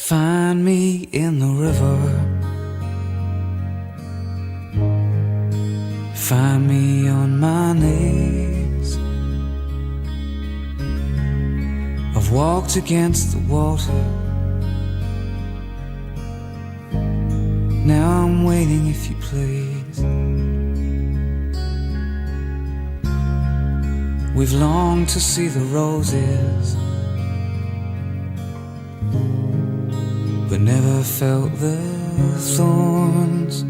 Find me in the river, find me on my knees. I've walked against the water, now I'm waiting if you please. We've longed to see the roses, but never felt the thorns,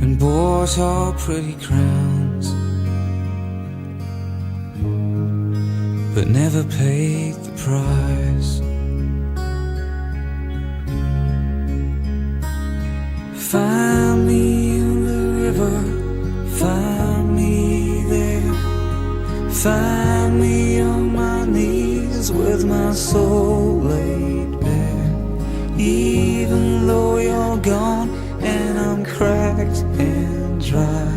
and bought our pretty crowns, but never paid the price. Find me in the river, find me there, find me on my knees with my soul laid bare. Even though you're gone and I'm cracked and dry,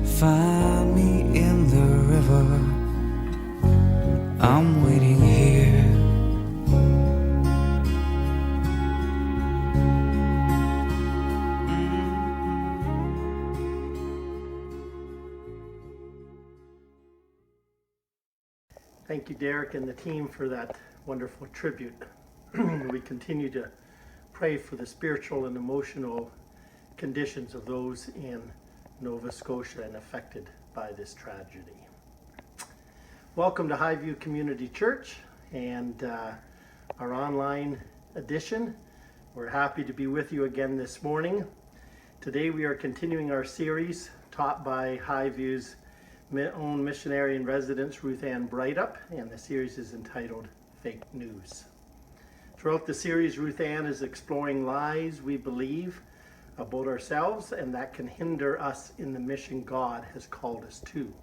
find me in the river, I'm waiting here. Thank you, Derek and the team, for that wonderful tribute. We continue to pray for the spiritual and emotional conditions of those in Nova Scotia and affected by this tragedy. Welcome to Highview Community Church and our online edition. We're happy to be with you again this morning. Today we are continuing our series taught by Highview's own missionary in residence, Ruth Breithaupt, and the series is entitled Fake News. Throughout the series, Ruth Ann is exploring lies we believe about ourselves and that can hinder us in the mission God has called us to.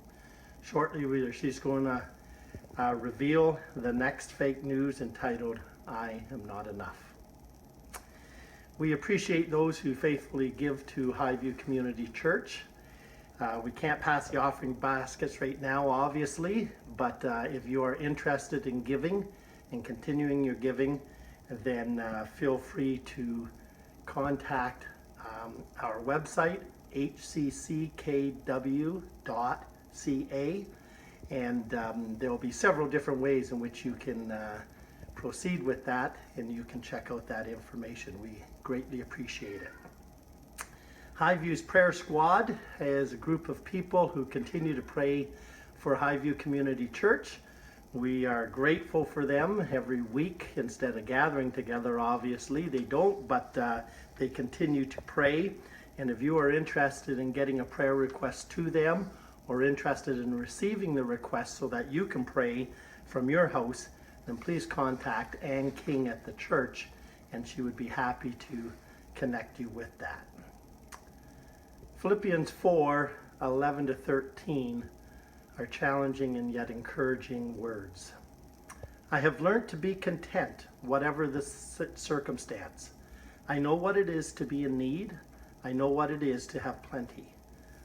Shortly, she's going to reveal the next fake news entitled, I Am Not Enough. We appreciate those who faithfully give to Highview Community Church. We can't pass the offering baskets right now, obviously, but if you are interested in giving and continuing your giving, then feel free to contact our website, hcckw.ca, and there will be several different ways in which you can proceed with that, and you can check out that information. We greatly appreciate it. Highview's Prayer Squad is a group of people who continue to pray for Highview Community Church. We are grateful for them every week. Instead of gathering together, obviously, they don't, but they continue to pray. And if you are interested in getting a prayer request to them or interested in receiving the request so that you can pray from your house, then please contact Ann King at the church, and she would be happy to connect you with that. Philippians 4:11-13 are challenging and yet encouraging words. I have learned to be content, whatever the circumstance. I know what it is to be in need. I know what it is to have plenty.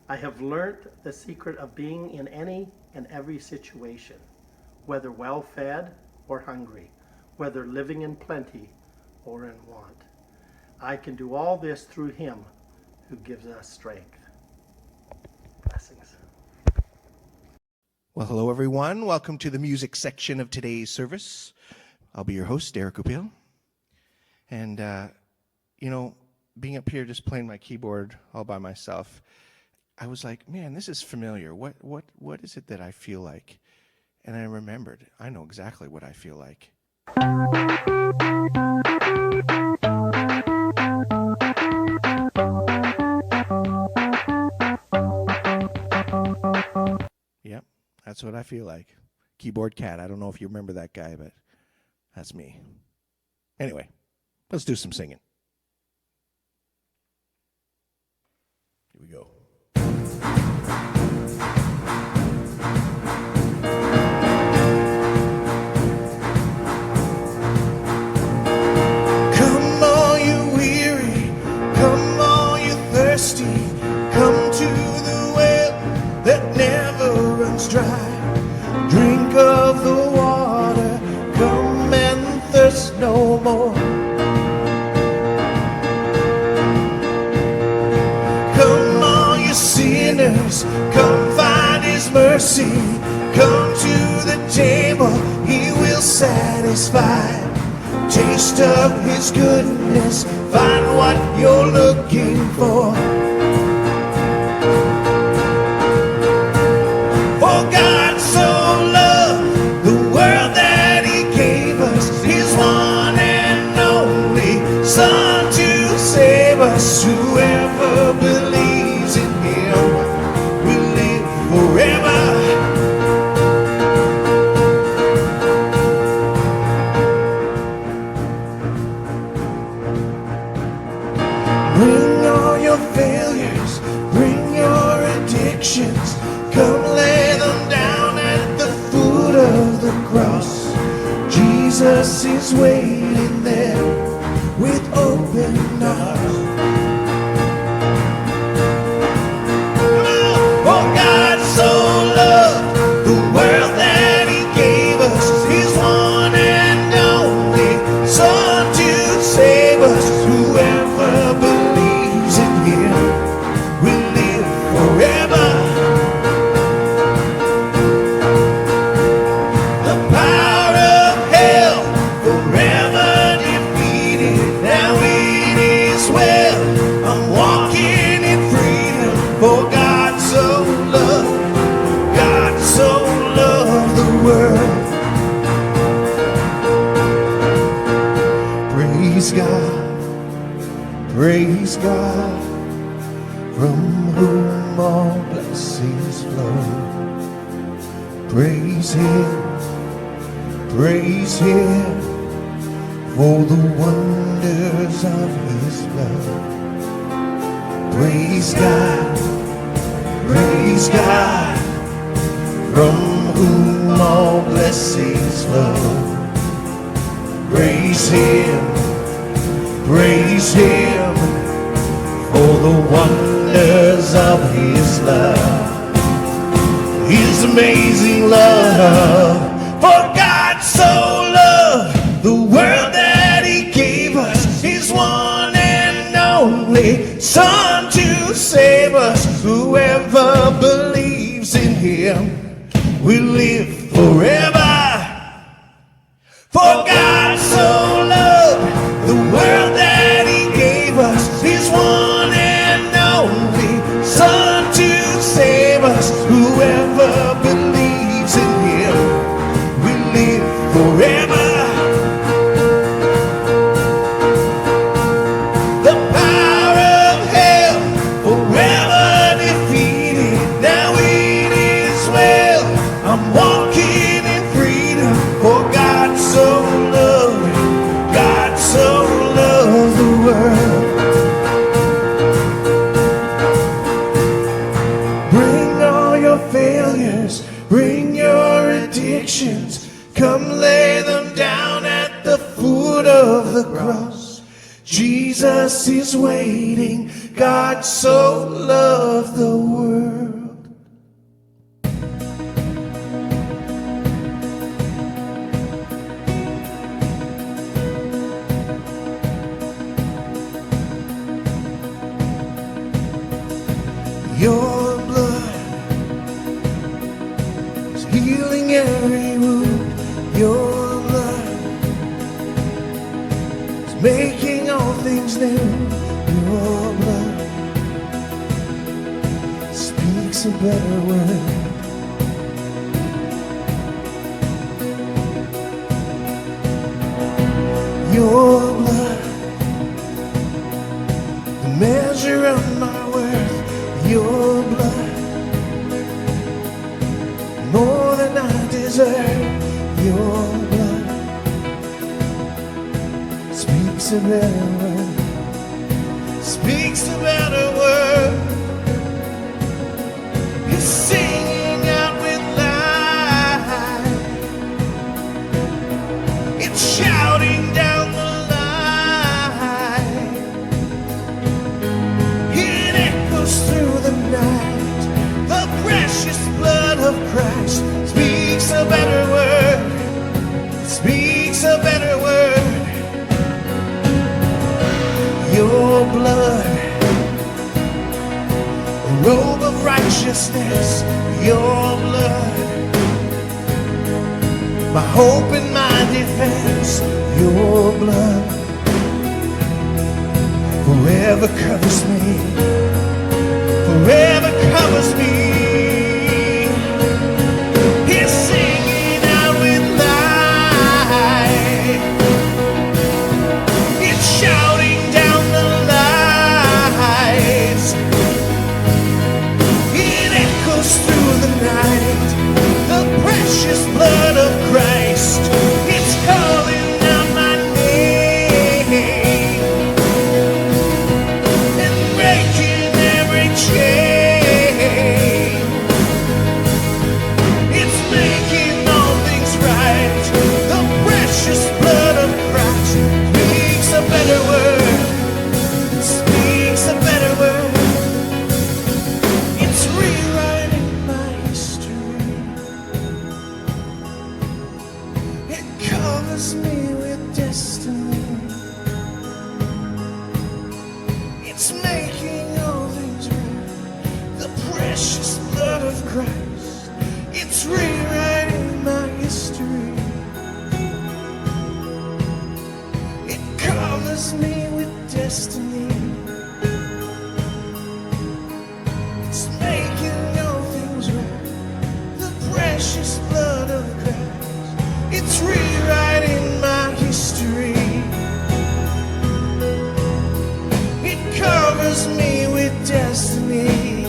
I have learned the secret of being in any and every situation, whether well-fed or hungry, whether living in plenty or in want. I can do all this through Him who gives us strength. Blessings. Well, hello, everyone. Welcome to the music section of today's service. I'll be your host, Derek Upil. And, being up here just playing my keyboard all by myself, I was like, man, this is familiar. What is it that I feel like? And I remembered, I know exactly what I feel like. Yep, that's what I feel like. Keyboard Cat. I don't know if you remember that guy, but that's me. Anyway, let's do some singing. Here we go. Come all you weary, come all you thirsty, come to the well that never runs dry. Drink of the water, come and thirst satisfied. Taste of his goodness, find what you're looking for. For God so loved the world that he gave us his one and only Son to save us. Whoever believes in him will live forever. Bring all your failures, bring your addictions, come lay them down at the foot of the cross. Jesus is waiting there with open arms. For God so loved the world that he gave us his one and only Son to save us. Whoever believes in him will live forever. The power of hell forever defeated. Now it is well. I'm walking in freedom. For God so loved the world. Praise God, from whom all blessings flow. Praise him for the wonders of his love. Praise God, from whom all blessings flow. Praise him for the wonders of his love. His amazing love. For God so loved the world that he gave us his one and only Son to save us. Whoever believes in him will live forever. For God so loved the world that he gave us his one and only Son to save us. Whoever believes in him will live forever. The power of hell forever defeated. Now it is well. I'm walking in freedom. For God so loved the world. Bring all your failures, bring your addictions, come lay them down at the foot of the cross. Jesus is waiting. God so loved the world. Your blood is healing every wound. Your blood is making all things new. Your blood speaks a better word. Your blood, the measure of my worth. Your blood, more than I deserve. Your blood speaks a better word. Speaks a better word. You're singing out with life. It's shouting down the line. It echoes through the night. The precious blood of Christ speaks a better word. Speaks a better word. Your blood, a robe of righteousness. Your blood, my hope and my defense, your blood forever covers me, forever covers me. He's singing out with light, it's shouting down the lights, it echoes through the night, the precious blood of Christ, it's calling out my name and breaking every chain. It's making all things right. The precious blood of Christ speaks a better word, speaks a better word. It's rewriting my history. It covers me with destiny. It's making all things right. The precious blood of Christ. It's rewriting my history. It covers me with destiny. It's making all things right. The precious blood of Christ. It's rewriting my history. It covers me with destiny.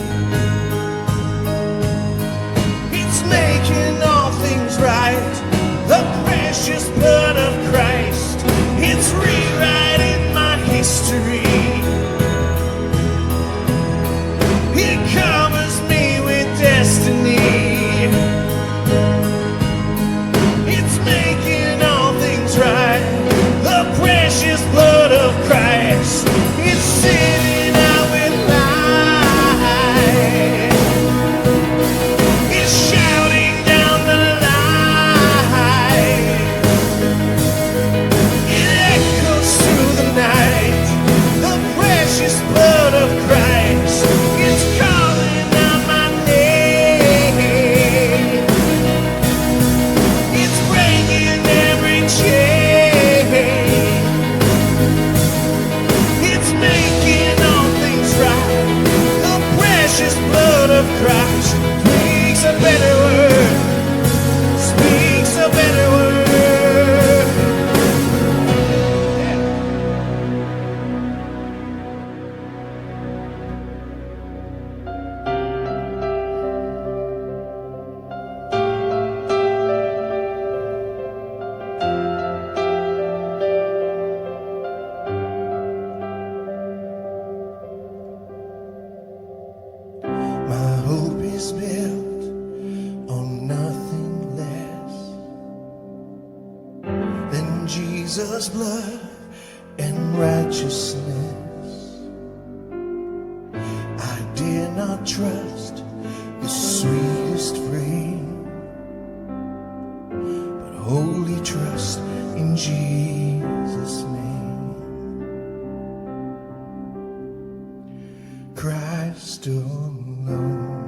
It's making all things right. The precious blood of Christ. It's rewriting my history. It covers me with destiny. It's making all things right. The precious blood of Christ. It's sitting out with light. It's shouting down the light. It echoes through the night. The precious blood of Christ. It's calling out my name. It's breaking every chain. It's making all things right. The precious blood of Christ speaks a better word. Speaks a better word. My hope is built on nothing less than Jesus' blood and righteousness. I dare not trust the sweetest frame, but wholly trust in Jesus' name. Christ alone,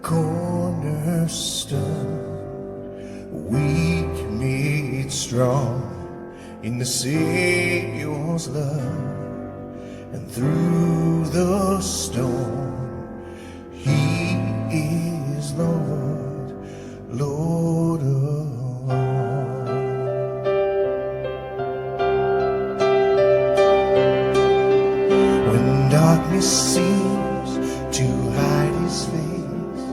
cornerstone, weak made strong in the Savior's love, and through the storm, He is Lord, Lord of all. When darkness seems to hide His face,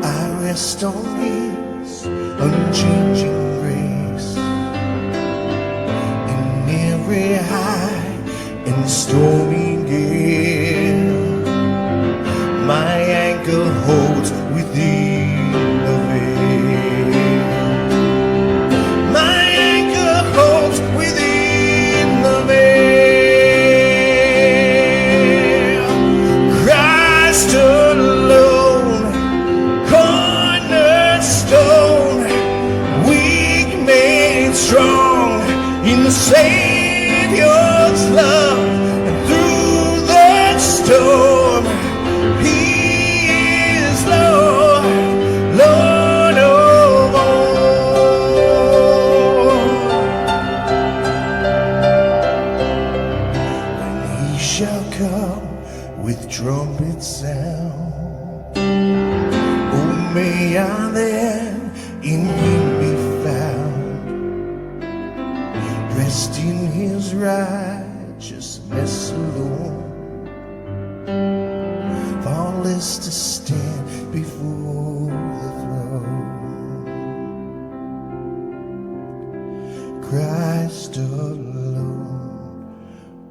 I rest on His unchanging grace. In every high and stormy gale, my anchor holds within the veil. My anchor holds within the veil. Christ alone, cornerstone, weak made strong in the Savior's love, and through the storm, He is Lord, Lord of beyond there in him be found, dressed in his righteousness alone, faultless to stand before the throne. Christ alone,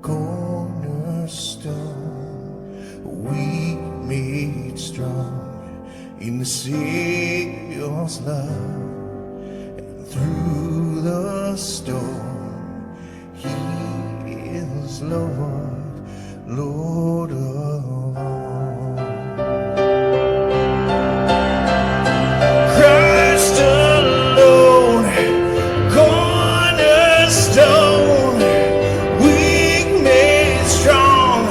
cornerstone, weak made strong in the Savior's love, and through the storm he is Lord, Lord of all. Christ alone, cornerstone, weak made strong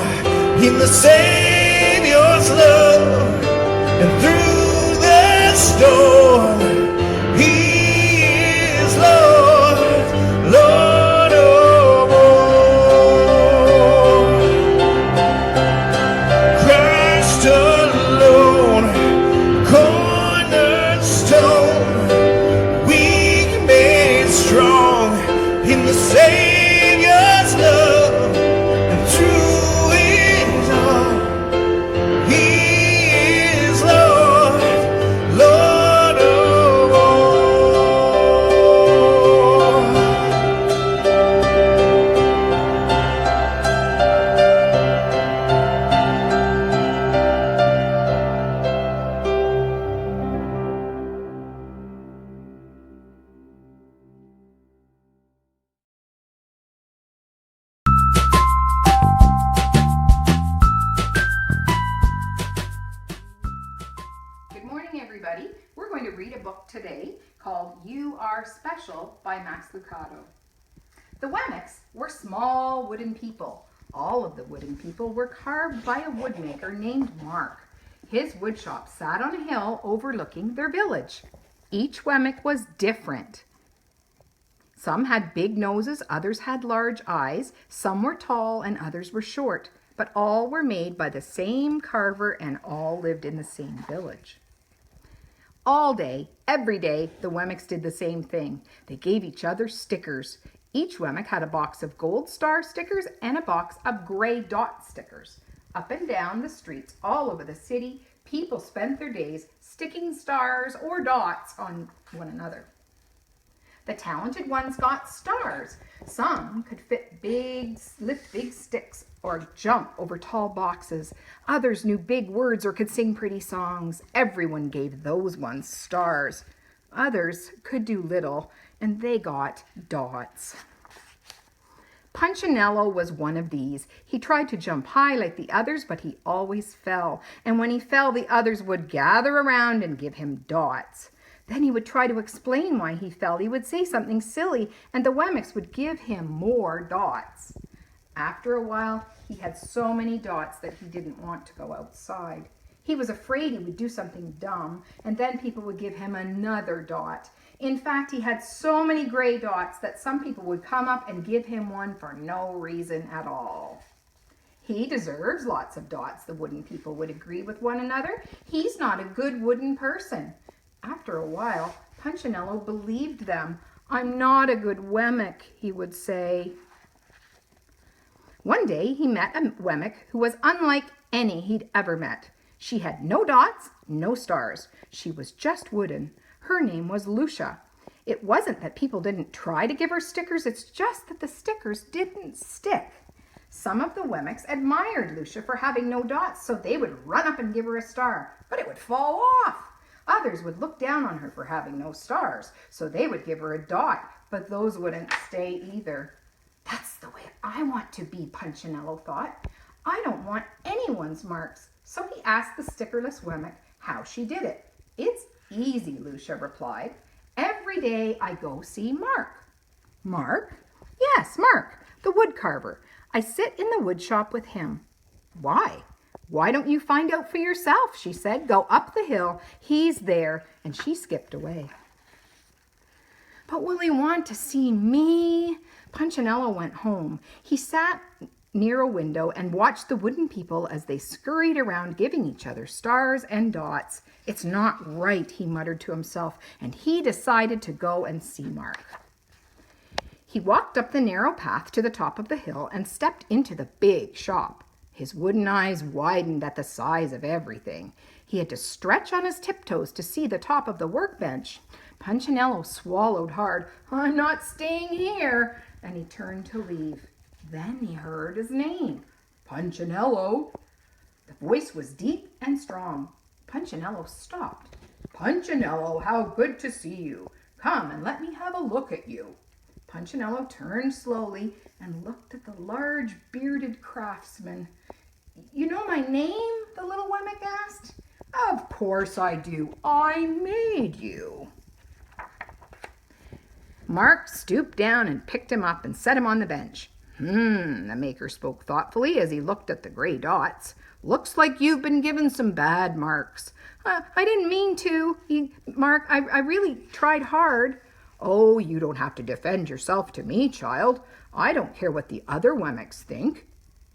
in the Savior's love, and through the storm he is Lord, Lord of all. Christ alone, cornerstone, weak made strong in the Savior's love, and through it all he is Lord, Lord of all. Good morning, everybody. We're going to read a book today called You Are Special by Max Lucado. The Wemmicks were small wooden people. All of the wooden people were carved by a woodmaker named Mark. His woodshop sat on a hill overlooking their village. Each Wemmick was different. Some had big noses, others had large eyes, some were tall and others were short, but all were made by the same carver and all lived in the same village. All day, every day, the Wemmicks did the same thing. They gave each other stickers. Each Wemmick had a box of gold star stickers and a box of gray dot stickers. Up and down the streets all over the city, people spent their days sticking stars or dots on one another. The talented ones got stars. Some could lift big sticks or jump over tall boxes. Others knew big words or could sing pretty songs. Everyone gave those ones stars. Others could do little, and they got dots. Punchinello was one of these. He tried to jump high like the others, but he always fell. And when he fell, the others would gather around and give him dots. Then he would try to explain why he fell. He would say something silly, and the Wemmicks would give him more dots. After a while, he had so many dots that he didn't want to go outside. He was afraid he would do something dumb, and then people would give him another dot. In fact, he had so many gray dots that some people would come up and give him one for no reason at all. He deserves lots of dots, the wooden people would agree with one another. He's not a good wooden person. After a while, Punchinello believed them. I'm not a good Wemmick, he would say. One day he met a Wemmick who was unlike any he'd ever met. She had no dots, no stars. She was just wooden. Her name was Lucia. It wasn't that people didn't try to give her stickers, it's just that the stickers didn't stick. Some of the Wemmicks admired Lucia for having no dots, so they would run up and give her a star, but it would fall off. Others would look down on her for having no stars, so they would give her a dot, but those wouldn't stay either. That's the way I want to be, Punchinello thought. I don't want anyone's marks. So he asked the stickerless Wemmick how she did it. It's easy, Lucia replied. Every day I go see Mark. Mark? Yes, Mark, the wood carver. I sit in the wood shop with him. Why? Why don't you find out for yourself, she said. Go up the hill. He's there. And she skipped away. But will he want to see me? Punchinello went home. He sat near a window and watched the wooden people as they scurried around giving each other stars and dots. It's not right, he muttered to himself, and he decided to go and see Mark. He walked up the narrow path to the top of the hill and stepped into the big shop. His wooden eyes widened at the size of everything. He had to stretch on his tiptoes to see the top of the workbench. Punchinello swallowed hard. "I'm not staying here," and he turned to leave. Then he heard his name. "Punchinello." The voice was deep and strong. Punchinello stopped. "Punchinello, how good to see you. Come and let me have a look at you." Punchinello turned slowly and looked at the large bearded craftsman. "You know my name?" the little Wemmick asked. "Of course I do. I made you." Mark stooped down and picked him up and set him on the bench. The maker spoke thoughtfully as he looked at the gray dots. "Looks like you've been given some bad marks." I didn't mean to, Mark. I really tried hard." "Oh, you don't have to defend yourself to me, child. I don't care what the other Wemmicks think."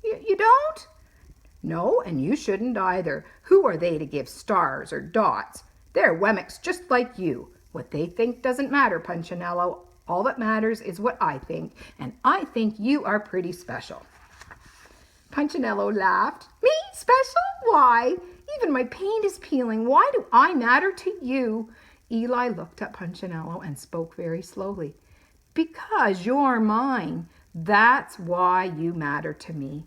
You don't?" "No, and you shouldn't either. Who are they to give stars or dots? They're Wemmicks just like you. What they think doesn't matter, Punchinello. All that matters is what I think, and I think you are pretty special." Punchinello laughed. "Me? Special? Why? Even my paint is peeling. Why do I matter to you?" Eli looked at Punchinello and spoke very slowly. "Because you're mine. That's why you matter to me."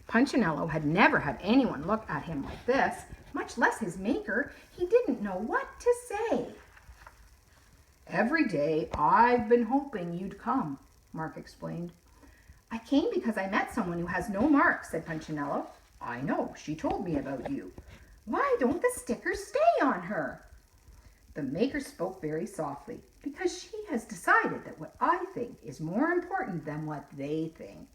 Punchinello had never had anyone look at him like this, much less his maker. He didn't know what to say. "Every day I've been hoping you'd come," Mark explained. "I came because I met someone who has no marks," said Punchinello. "I know, she told me about you." "Why don't the stickers stay on her?" The maker spoke very softly. "Because she has decided that what I think is more important than what they think.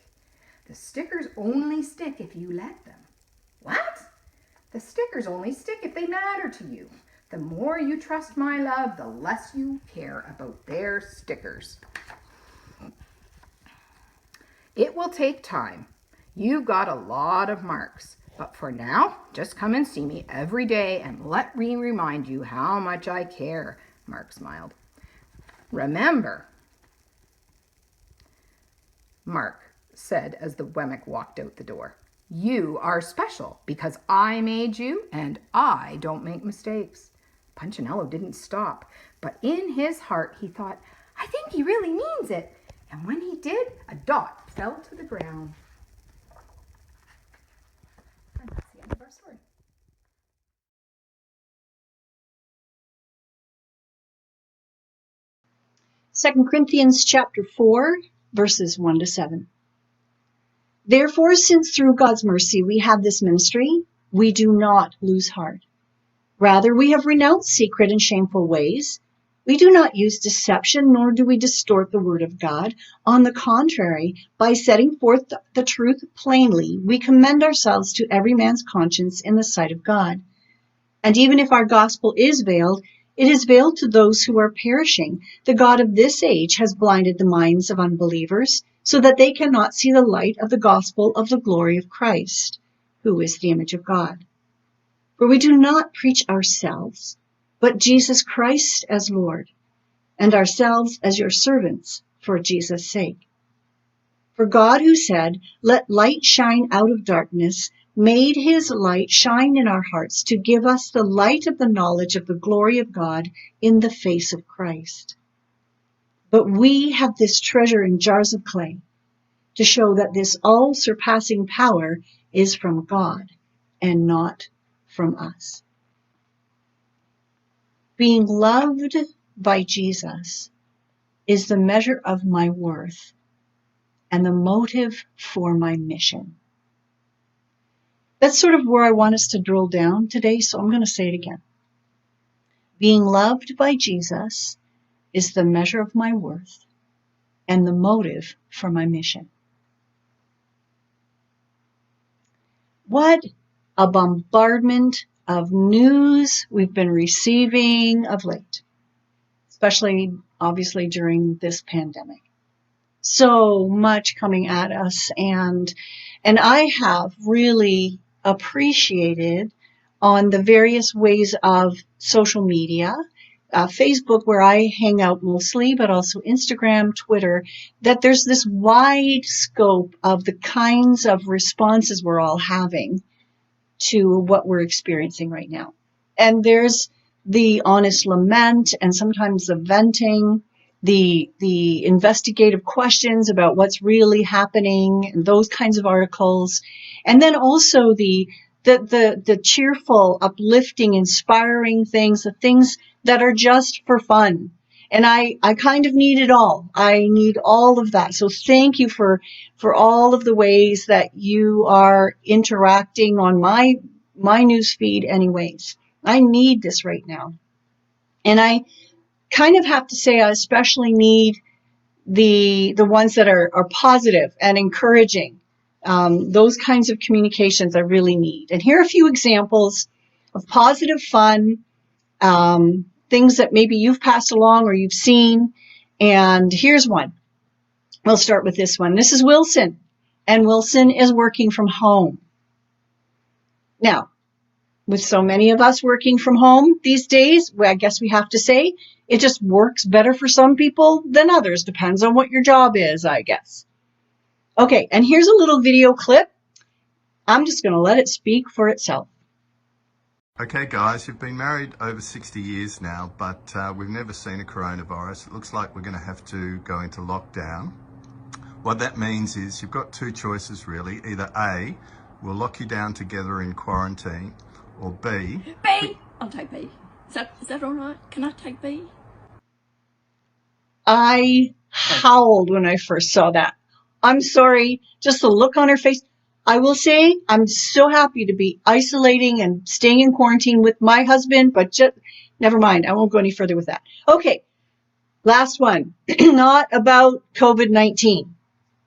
The stickers only stick if you let them." "What?" "The stickers only stick if they matter to you. The more you trust my love, the less you care about their stickers. It will take time. You've got a lot of marks. But for now, just come and see me every day and let me remind you how much I care." Mark smiled. "Remember," Mark said as the Wemmick walked out the door, "you are special because I made you and I don't make mistakes." Punchinello didn't stop, but in his heart he thought, "I think he really means it." And when he did, a dot fell to the ground. And that's the end of our story. Second Corinthians chapter 4, verses 1 to 7. Therefore, since through God's mercy we have this ministry, we do not lose heart. Rather, we have renounced secret and shameful ways. We do not use deception, nor do we distort the word of God. On the contrary, by setting forth the truth plainly, we commend ourselves to every man's conscience in the sight of God. And even if our gospel is veiled, it is veiled to those who are perishing. The God of this age has blinded the minds of unbelievers, so that they cannot see the light of the gospel of the glory of Christ, who is the image of God. For we do not preach ourselves, but Jesus Christ as Lord, and ourselves as your servants for Jesus' sake. For God, who said, "Let light shine out of darkness," made his light shine in our hearts to give us the light of the knowledge of the glory of God in the face of Christ. But we have this treasure in jars of clay to show that this all-surpassing power is from God and not from us. Being loved by Jesus is the measure of my worth and the motive for my mission. That's sort of where I want us to drill down today, so I'm going to say it again. Being loved by Jesus is the measure of my worth and the motive for my mission. What a bombardment of news we've been receiving of late, especially obviously during this pandemic. so much coming at us, and I have really appreciated on the various ways of social media, Facebook, where I hang out mostly, but also Instagram, Twitter, that there's this wide scope of the kinds of responses we're all having to what we're experiencing right now. And there's the honest lament and sometimes the venting, the investigative questions about what's really happening, and those kinds of articles. And then also the cheerful, uplifting, inspiring things, the things that are just for fun. And I kind of need it all. I need all of that. So thank you for all of the ways that you are interacting on my news feed anyways. I need this right now. And I kind of have to say I especially need the ones that are positive and encouraging. Those kinds of communications I really need. And here are a few examples of positive fun, things that maybe you've passed along or you've seen. And here's one. We'll start with this one. This is Wilson, and Wilson is working from home. Now, with so many of us working from home these days, I guess we have to say it just works better for some people than others. Depends on what your job is, I guess. Okay, and here's a little video clip. I'm just going to let it speak for itself. Okay guys, you've been married over 60 years now, but we've never seen a coronavirus. It looks like we're going to have to go into lockdown. What that means is you've got two choices really. Either A, we'll lock you down together in quarantine, or B. B! I'll take B. Is that all right? Can I take B? I howled when I first saw that. I'm sorry, just the look on her face. I will say I'm so happy to be isolating and staying in quarantine with my husband, but just never mind. I won't go any further with that. Okay, last one. Not about COVID-19.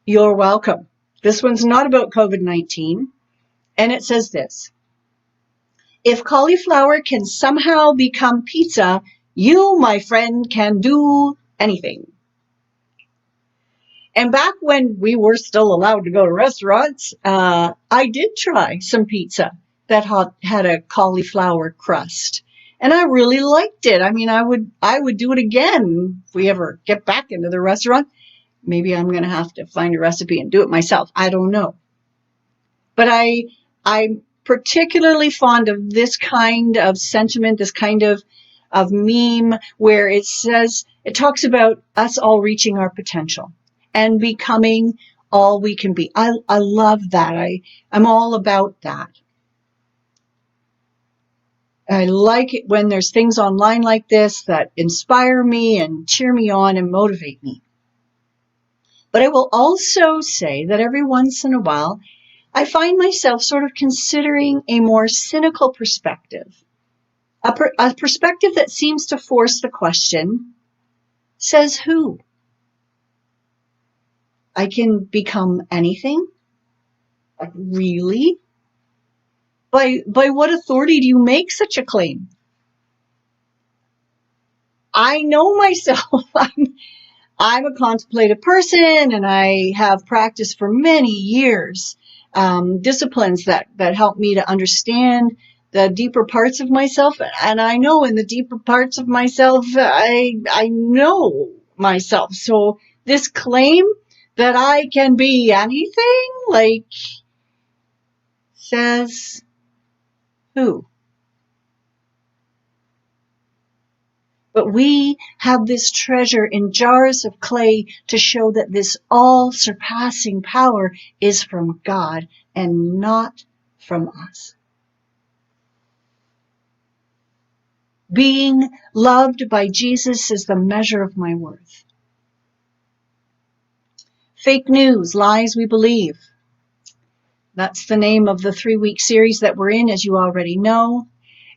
You're welcome. This one's not about COVID-19. And it says this. If cauliflower can somehow become pizza, you, my friend, can do anything. And back when we were still allowed to go to restaurants, I did try some pizza that had a cauliflower crust. And I really liked it. I mean, I would do it again if we ever get back into the restaurant. Maybe I'm going to have to find a recipe and do it myself. I don't know. But I'm particularly fond of this kind of sentiment, this kind of meme where it talks about us all reaching our potential and becoming all we can be. I love that. I'm all about that. I like it when there's things online like this that inspire me and cheer me on and motivate me. But I will also say that every once in a while, I find myself sort of considering a more cynical perspective, a perspective that seems to force the question, says who? I can become anything? Like, really? By what authority do you make such a claim? I know myself. I'm a contemplative person, and I have practiced for many years disciplines that help me to understand the deeper parts of myself. And I know in the deeper parts of myself, I know myself. So this claim that I can be anything, like, says who? But we have this treasure in jars of clay to show that this all-surpassing power is from God and not from us. Being loved by Jesus is the measure of my worth. Fake news, lies we believe. That's the name of the 3-week series that we're in, as you already know.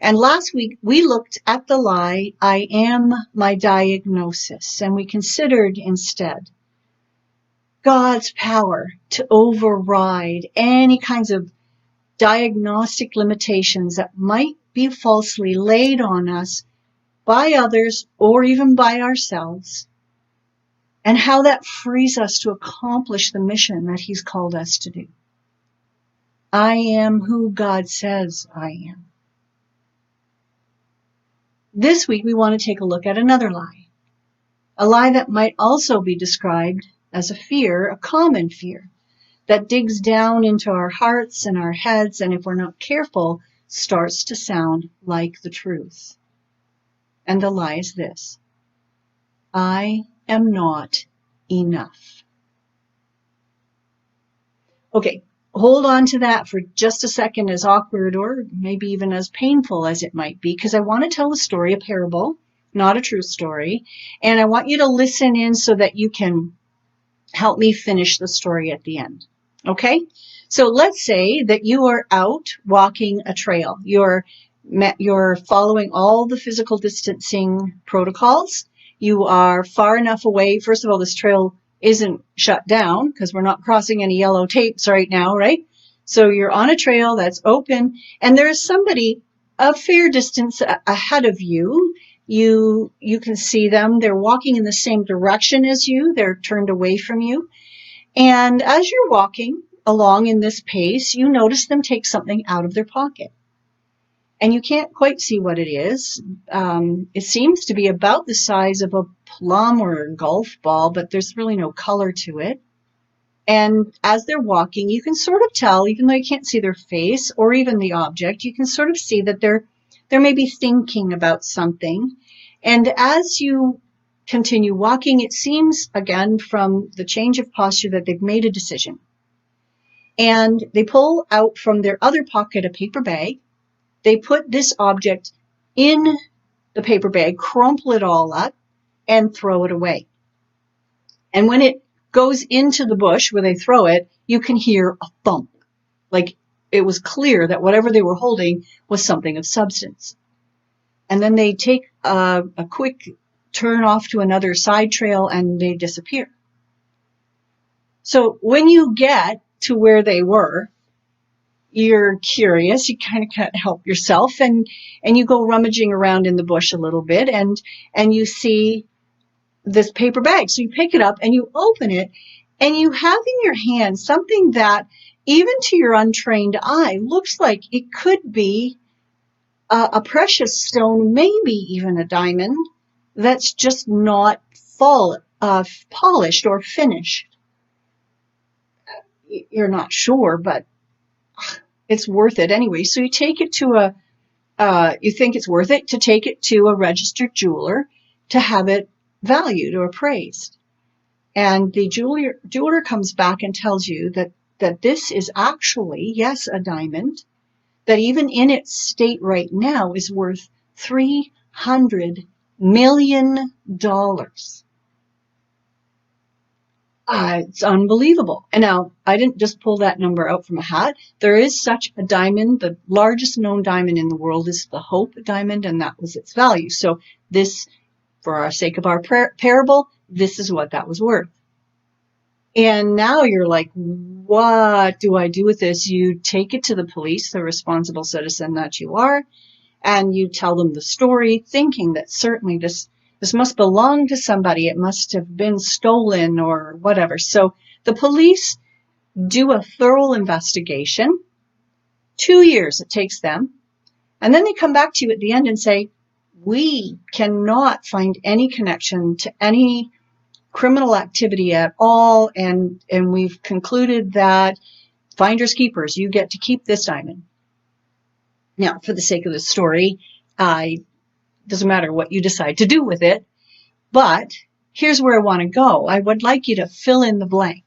And last week, we looked at the lie, I am my diagnosis, and we considered instead God's power to override any kinds of diagnostic limitations that might be falsely laid on us by others or even by ourselves. and how that frees us to accomplish the mission that He's called us to do. I am who God says I am. This week we want to take a look at another lie. A lie that might also be described as a fear, a common fear, that digs down into our hearts and our heads, and if we're not careful, starts to sound like the truth. And the lie is this: I am not enough. Okay, hold on to that for just a second, as awkward or maybe even as painful as it might be, because I want to tell a story, a parable, not a true story, and I want you to listen in so that you can help me finish the story at the end. Okay? So let's say that you are out walking a trail. You're following all the physical distancing protocols. You are far enough away. First of all, this trail isn't shut down because we're not crossing any yellow tapes right now, right? So you're on a trail that's open, and there's somebody a fair distance ahead of you. You can see them. They're walking in the same direction as you. They're turned away from you. And as you're walking along in this pace, you notice them take something out of their pocket. And you can't quite see what it is. It seems to be about the size of a plum or a golf ball, but there's really no color to it. And as they're walking, you can sort of tell, even though you can't see their face or even the object, you can sort of see that they're maybe thinking about something. And as you continue walking, it seems, again, from the change of posture, that they've made a decision. And they pull out from their other pocket a paper bag. They put this object in the paper bag, crumple it all up, and throw it away. And when it goes into the bush where they throw it, you can hear a thump. Like it was clear that whatever they were holding was something of substance. And then they take a quick turn off to another side trail and they disappear. So when you get to where they were, you're curious, you kind of can't help yourself, and you go rummaging around in the bush a little bit, and you see this paper bag. So you pick it up and you open it, and you have in your hand something that even to your untrained eye looks like it could be a precious stone, maybe even a diamond, that's just not polished or finished. You're not sure, but it's worth it anyway. So you take it to you think it's worth it to take it to a registered jeweler to have it valued or appraised. And the jeweler comes back and tells you that this is actually, yes, a diamond, that even in its state right now is worth $300 million. It's unbelievable. And now, I didn't just pull that number out from a hat. There is such a diamond. The largest known diamond in the world is the Hope diamond, and that was its value. So this, for our sake of our parable, this is what that was worth. And now you're like, what do I do with this? You take it to the police, the responsible citizen that you are, and you tell them the story, thinking that certainly this must belong to somebody. It must have been stolen or whatever. So the police do a thorough investigation. 2 years it takes them. And then they come back to you at the end and say, we cannot find any connection to any criminal activity at all, and we've concluded that finders keepers, you get to keep this diamond. Now, for the sake of the story, doesn't matter what you decide to do with it, but here's where I want to go. I would like you to fill in the blank.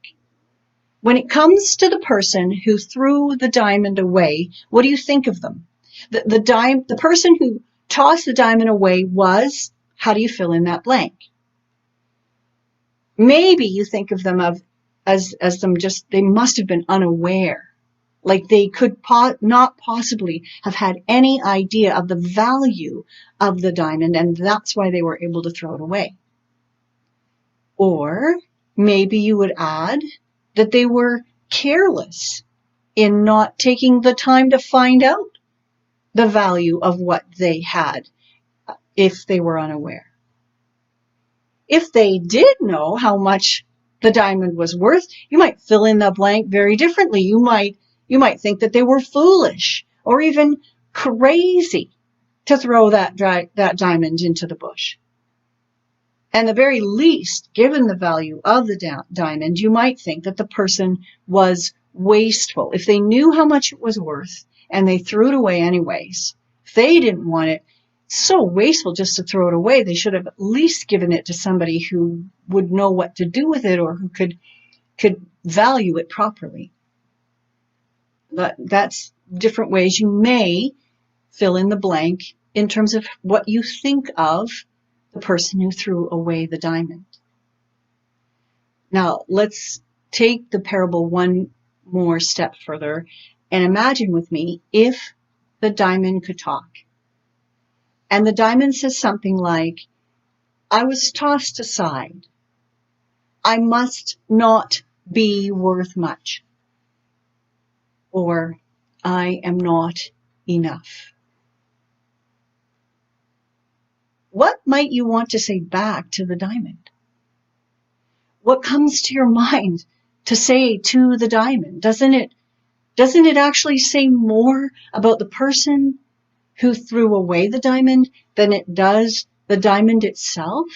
When it comes to the person who threw the diamond away, what do you think of them? The person who tossed the diamond away was, how do you fill in that blank? Maybe you think of them as them just, they must have been unaware. Like they could not possibly have had any idea of the value of the diamond, and that's why they were able to throw it away. Or maybe you would add that they were careless in not taking the time to find out the value of what they had if they were unaware. If they did know how much the diamond was worth, you might fill in the blank very differently. You might think that they were foolish or even crazy to throw that diamond into the bush. And the very least, given the value of the diamond, you might think that the person was wasteful. If they knew how much it was worth and they threw it away anyways, if they didn't want it, so wasteful just to throw it away. They should have at least given it to somebody who would know what to do with it or who could value it properly. But that's different ways you may fill in the blank in terms of what you think of the person who threw away the diamond. Now, let's take the parable one more step further and imagine with me if the diamond could talk. And the diamond says something like, I was tossed aside. I must not be worth much. Or, I am not enough. What might you want to say back to the diamond? What comes to your mind to say to the diamond? Doesn't it actually say more about the person who threw away the diamond than it does the diamond itself?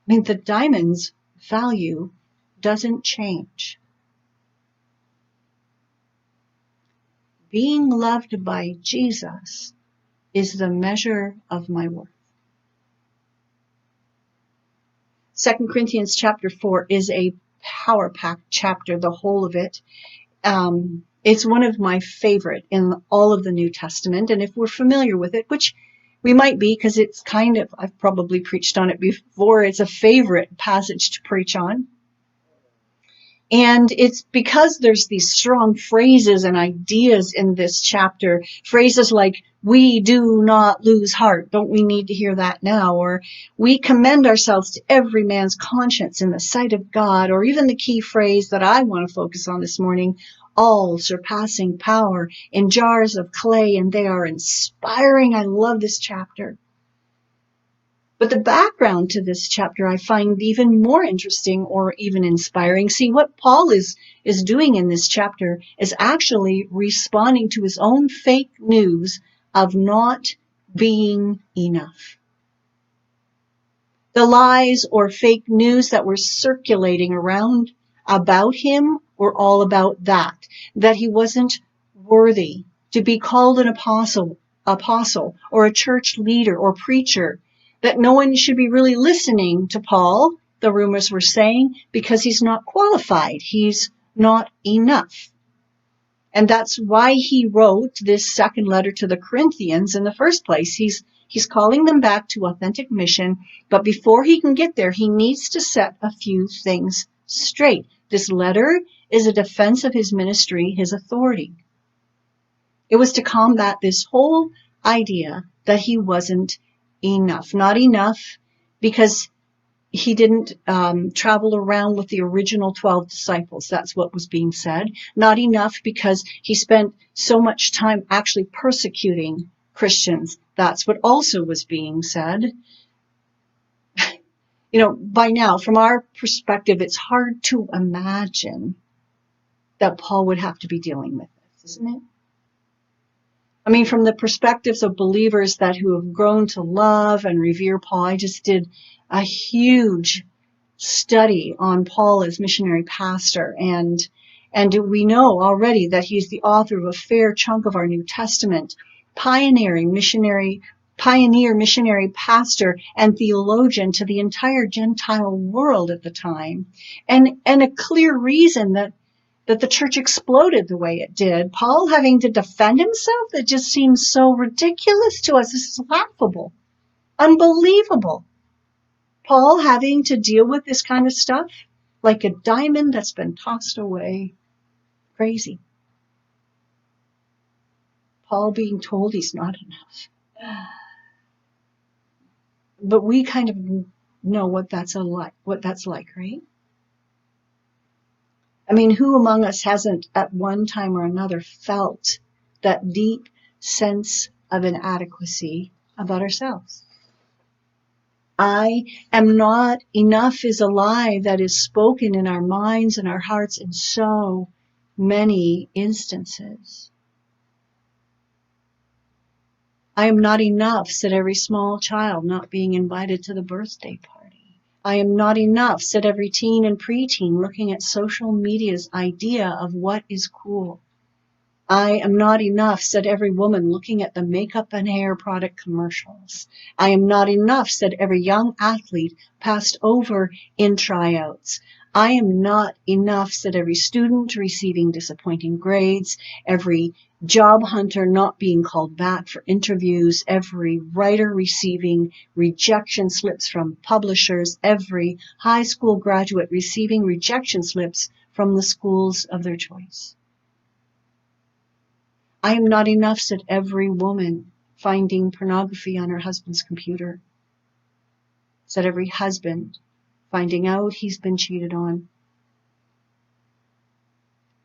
I mean, the diamond's value doesn't change. Being loved by Jesus is the measure of my worth. 2 Corinthians chapter 4 is a power-packed chapter, the whole of it. It's one of my favorite in all of the New Testament. And if we're familiar with it, which we might be because it's I've probably preached on it before, it's a favorite passage to preach on. And it's because there's these strong phrases and ideas in this chapter, phrases like, we do not lose heart. Don't we need to hear that now? Or we commend ourselves to every man's conscience in the sight of God. Or even the key phrase that I want to focus on this morning, all surpassing power in jars of clay, and they are inspiring. I love this chapter. But the background to this chapter I find even more interesting or even inspiring. See, what Paul is doing in this chapter is actually responding to his own fake news of not being enough. The lies or fake news that were circulating around about him were all about that he wasn't worthy to be called an apostle or a church leader or preacher, that no one should be really listening to Paul, the rumors were saying, because he's not qualified. He's not enough. And that's why he wrote this second letter to the Corinthians in the first place. He's calling them back to authentic mission, but before he can get there, he needs to set a few things straight. This letter is a defense of his ministry, his authority. It was to combat this whole idea that he wasn't enough. Not enough because he didn't travel around with the original 12 disciples. That's what was being said. Not enough because he spent so much time actually persecuting Christians. That's what also was being said. By now, from our perspective, it's hard to imagine that Paul would have to be dealing with this, isn't it? I mean, from the perspectives of believers who have grown to love and revere Paul, I just did a huge study on Paul as missionary pastor. And we know already that he's the author of a fair chunk of our New Testament, pioneer missionary pastor and theologian to the entire Gentile world at the time. And a clear reason that the church exploded the way it did. Paul having to defend himself, that just seems so ridiculous to us. This is laughable, unbelievable. Paul having to deal with this kind of stuff like a diamond that's been tossed away. Crazy. Paul being told he's not enough. But we kind of know what that's like, right? I mean, who among us hasn't at one time or another felt that deep sense of inadequacy about ourselves? I am not enough is a lie that is spoken in our minds and our hearts in so many instances. I am not enough, said every small child not being invited to the birthday party. I am not enough, said every teen and preteen looking at social media's idea of what is cool. I am not enough, said every woman looking at the makeup and hair product commercials. I am not enough, said every young athlete passed over in tryouts. I am not enough, said every student receiving disappointing grades, every job hunter not being called back for interviews, every writer receiving rejection slips from publishers, every high school graduate receiving rejection slips from the schools of their choice. I am not enough, said every woman finding pornography on her husband's computer, said every husband finding out he's been cheated on.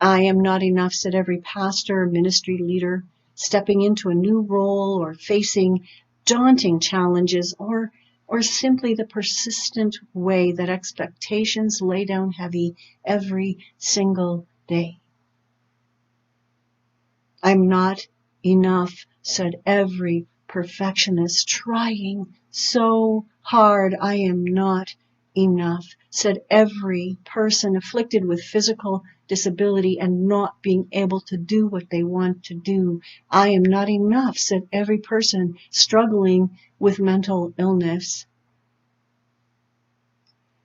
I am not enough, said every pastor or ministry leader stepping into a new role or facing daunting challenges or simply the persistent way that expectations lay down heavy every single day. I'm not enough, said every perfectionist trying so hard. I am not enough, said every person afflicted with physical disability and not being able to do what they want to do. I am not enough, said every person struggling with mental illness.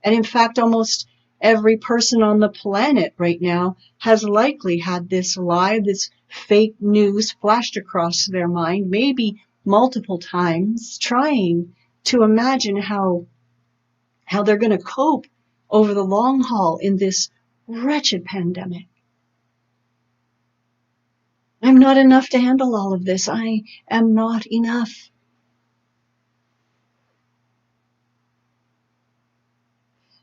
And in fact, almost every person on the planet right now has likely had this lie, this fake news flashed across their mind, maybe multiple times, trying to imagine how they're going to cope over the long haul in this wretched pandemic. I'm not enough to handle all of this. I am not enough.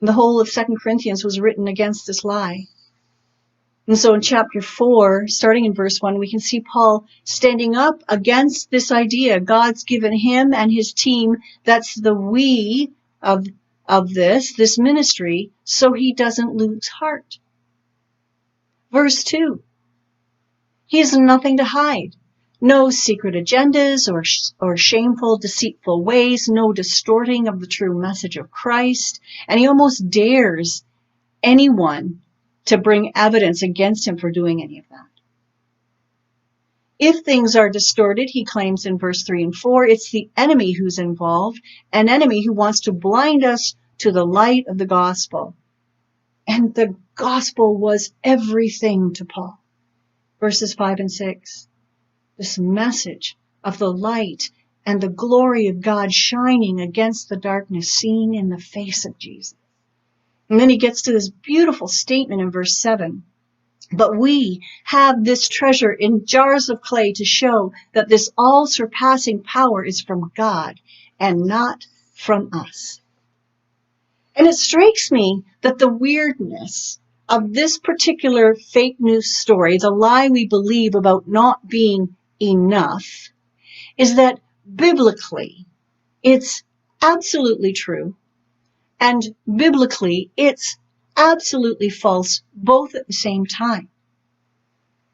The whole of 2 Corinthians was written against this lie. And so in chapter 4, starting in verse 1, we can see Paul standing up against this idea. God's given him and his team, that's the we of this ministry, so he doesn't lose heart. Verse 2, he has nothing to hide. No secret agendas or shameful, deceitful ways, no distorting of the true message of Christ. And he almost dares anyone to bring evidence against him for doing any of that. If things are distorted, he claims in verse 3 and 4, it's the enemy who's involved, an enemy who wants to blind us to the light of the gospel. And the gospel was everything to Paul. Verses 5 and 6, this message of the light and the glory of God shining against the darkness seen in the face of Jesus. And then he gets to this beautiful statement in verse 7. But we have this treasure in jars of clay to show that this all-surpassing power is from God and not from us. And it strikes me that the weirdness of this particular fake news story, the lie we believe about not being enough, is that biblically it's absolutely true. And biblically, it's absolutely false, both at the same time.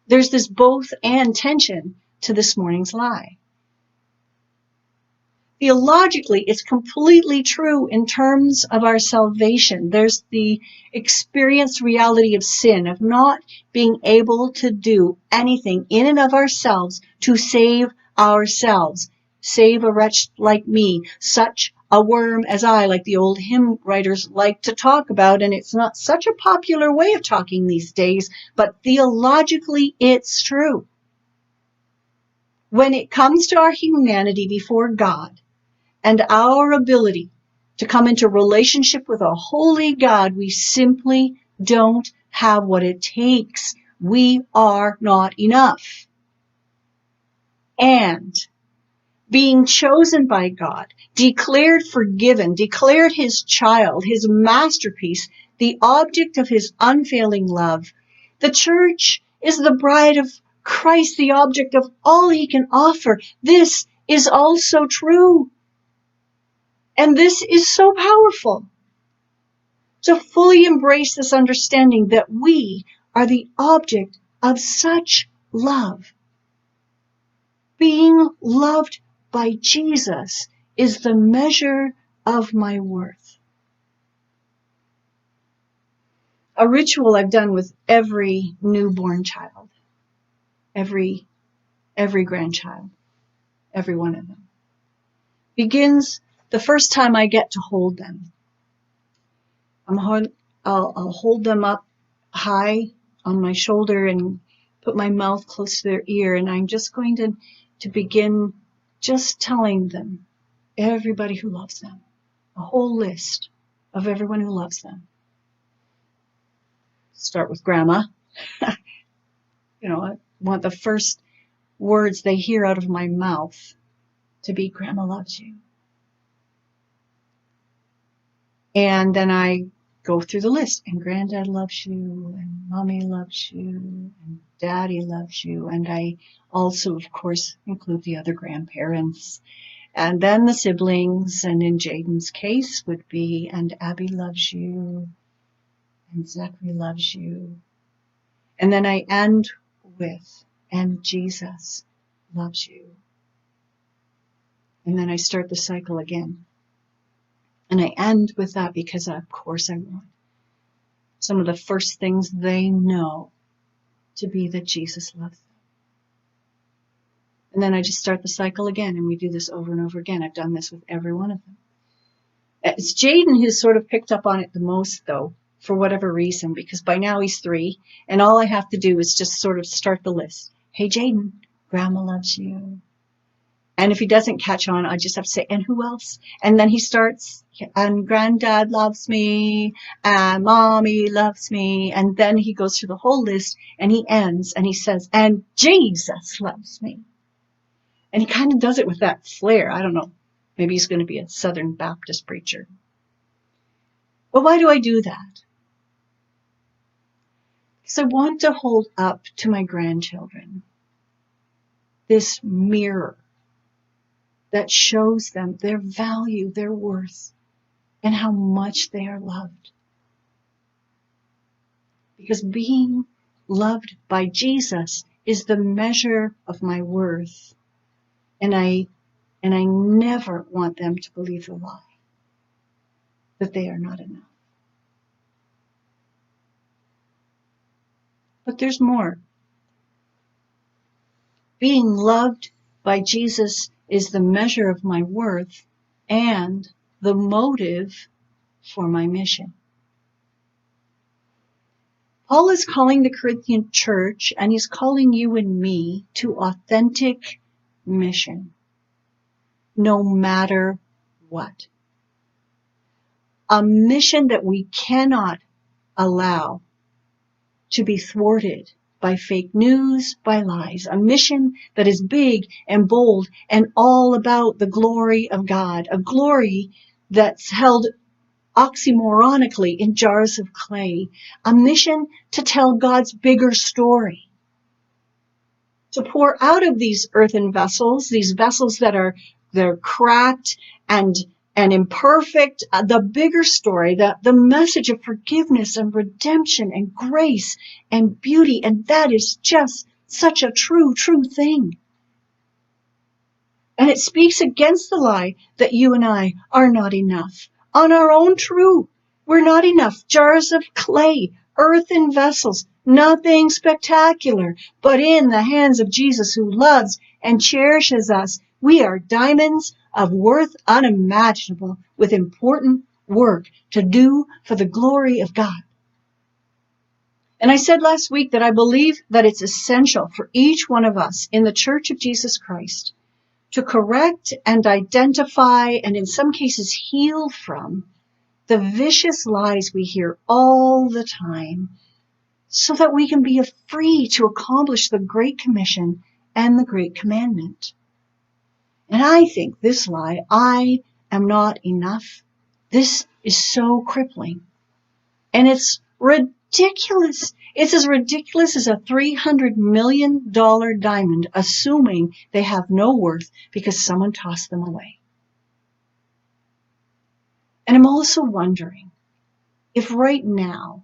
There's this both and tension to this morning's lie. Theologically, it's completely true in terms of our salvation. There's the experienced reality of sin, of not being able to do anything in and of ourselves to save ourselves. Save a wretch like me, such a worm as I, like the old hymn writers like to talk about, and it's not such a popular way of talking these days, but theologically it's true. When it comes to our humanity before God and our ability to come into relationship with a holy God, we simply don't have what it takes. We are not enough. And being chosen by God, declared forgiven, declared his child, his masterpiece, the object of his unfailing love. The church is the bride of Christ, the object of all he can offer. This is also true. And this is so powerful. To fully embrace this understanding that we are the object of such love. Being loved by Jesus is the measure of my worth. A ritual I've done with every newborn child, every grandchild, every one of them, begins the first time I get to hold them. I'll hold them up high on my shoulder and put my mouth close to their ear, and I'm just going to begin just telling them, everybody who loves them, a whole list of everyone who loves them. Start with Grandma. I want the first words they hear out of my mouth to be, Grandma loves you. And then I go through the list, and Granddad loves you, and Mommy loves you, and Daddy loves you. And I also, of course, include the other grandparents. And then the siblings, and in Jaden's case would be, and Abby loves you, and Zachary loves you. And then I end with, and Jesus loves you. And then I start the cycle again. And I end with that because, of course, I want some of the first things they know to be that Jesus loves them. And then I just start the cycle again, and we do this over and over again. I've done this with every one of them. It's Jaden who's sort of picked up on it the most, though, for whatever reason, because by now he's 3, and all I have to do is just sort of start the list. Hey, Jaden, Grandma loves you. And if he doesn't catch on, I just have to say, and who else? And then he starts, and Granddad loves me, and Mommy loves me. And then he goes through the whole list, and he ends, and he says, and Jesus loves me. And he kind of does it with that flair. I don't know. Maybe he's going to be a Southern Baptist preacher. But why do I do that? Because I want to hold up to my grandchildren this mirror that shows them their value, their worth, and how much they are loved. Because being loved by Jesus is the measure of my worth. And I never want them to believe the lie that they are not enough. But there's more. Being loved by Jesus is the measure of my worth and the motive for my mission. Paul is calling the Corinthian church, and he's calling you and me to authentic mission, no matter what. A mission that we cannot allow to be thwarted by fake news, by lies. A mission that is big and bold and all about the glory of God. A glory that's held oxymoronically in jars of clay. A mission to tell God's bigger story. To pour out of these earthen vessels, these vessels they're cracked and imperfect, the bigger story, the message of forgiveness and redemption and grace and beauty. And that is just such a true thing. And it speaks against the lie that you and I are not enough. On our own true, we're not enough. Jars of clay, earthen vessels, nothing spectacular, but in the hands of Jesus who loves and cherishes us, we are diamonds of worth unimaginable with important work to do for the glory of God. And I said last week that I believe that it's essential for each one of us in the Church of Jesus Christ to correct and identify and in some cases heal from the vicious lies we hear all the time so that we can be free to accomplish the Great Commission and the Great Commandment. And I think this lie, I am not enough, this is so crippling. And it's ridiculous. It's as ridiculous as a $300 million diamond, assuming they have no worth because someone tossed them away. And I'm also wondering if right now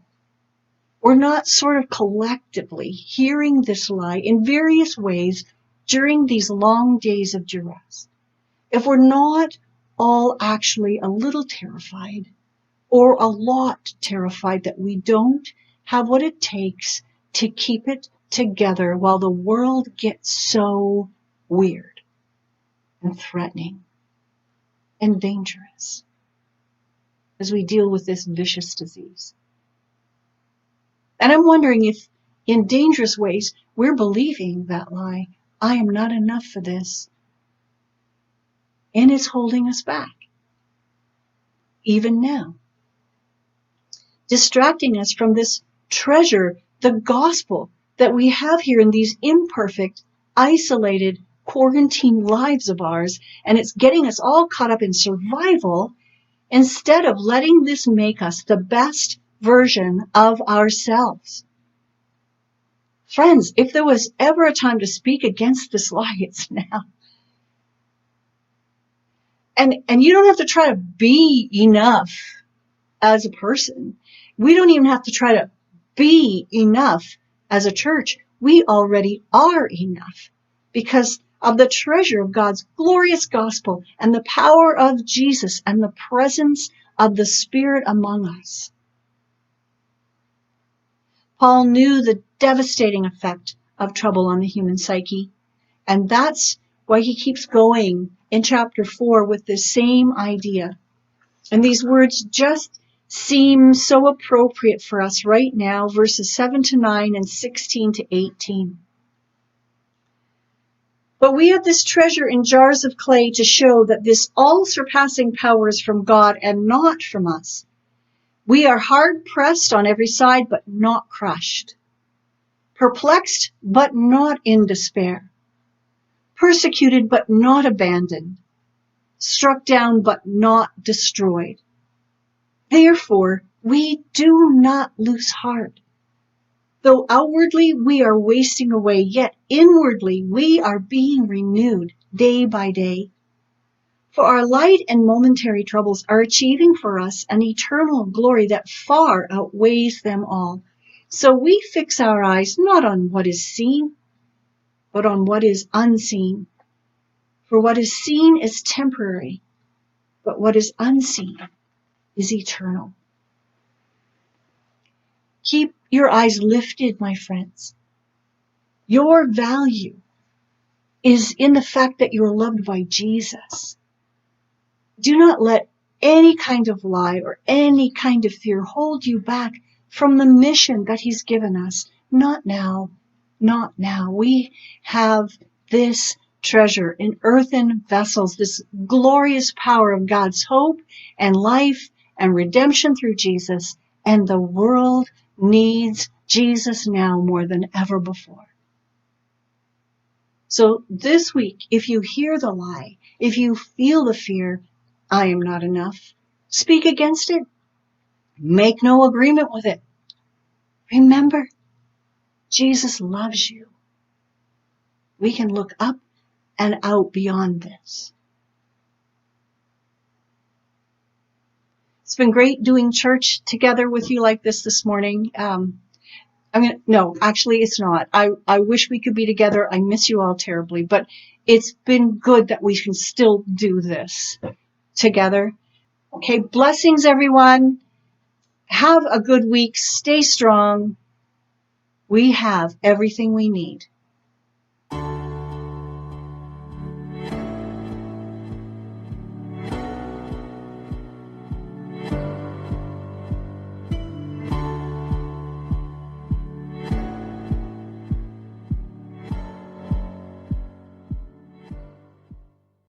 we're not sort of collectively hearing this lie in various ways during these long days of duress. If we're not all actually a little terrified or a lot terrified that we don't have what it takes to keep it together while the world gets so weird and threatening and dangerous as we deal with this vicious disease. And I'm wondering if in dangerous ways we're believing that lie, I am not enough for this. And it's holding us back, even now. Distracting us from this treasure, the gospel that we have here in these imperfect, isolated, quarantined lives of ours, and it's getting us all caught up in survival instead of letting this make us the best version of ourselves. Friends, if there was ever a time to speak against this lie, it's now. And you don't have to try to be enough as a person. We don't even have to try to be enough as a church. We already are enough because of the treasure of God's glorious gospel and the power of Jesus and the presence of the Spirit among us. Paul knew the devastating effect of trouble on the human psyche, and that's why he keeps going in chapter 4 with the same idea. And these words just seem so appropriate for us right now, verses 7 to 9 and 16 to 18. But we have this treasure in jars of clay to show that this all-surpassing power is from God and not from us. We are hard-pressed on every side, but not crushed. Perplexed, but not in despair. Persecuted, but not abandoned. Struck down, but not destroyed. Therefore, we do not lose heart. Though outwardly we are wasting away, yet inwardly we are being renewed day by day. For our light and momentary troubles are achieving for us an eternal glory that far outweighs them all. So we fix our eyes not on what is seen, but on what is unseen. For what is seen is temporary, but what is unseen is eternal. Keep your eyes lifted, my friends. Your value is in the fact that you're loved by Jesus. Do not let any kind of lie or any kind of fear hold you back from the mission that he's given us. Not now, not now. We have this treasure in earthen vessels, this glorious power of God's hope and life and redemption through Jesus, and the world needs Jesus now more than ever before. So this week, if you hear the lie, if you feel the fear, I am not enough, speak against it. Make no agreement with it. Remember, Jesus loves you. We can look up and out beyond this. It's been great doing church together with you like this morning. No, actually it's not. I wish we could be together. I miss you all terribly, but it's been good that we can still do this together. Okay, blessings everyone. Have a good week. Stay strong. We have everything we need.